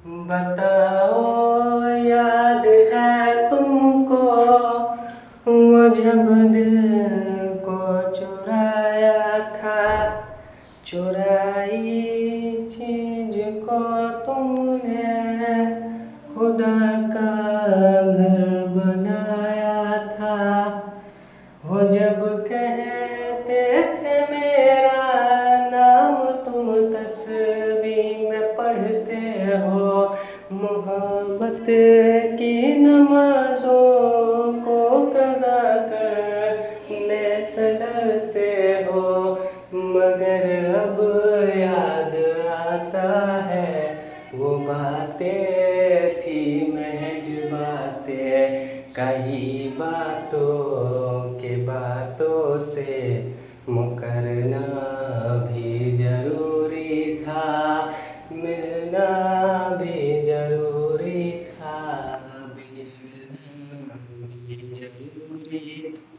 बताओ याद है तुमको वो जब दिल को चुराया था। चुराई चीज को तुमने खुदा का घर बनाया था। वो जब कहते थे मेरा नाम तुम तस्वीर में पढ़ते हो। मोहब्बत की नमाजों को कज़ा करने से डरते हो। मगर अब याद आता है वो बातें थी महज बातें। कई बातों से मुकरना भी जरूरी था। मिलना भी जरूरी था। बिछड़ना भी जरूरी था।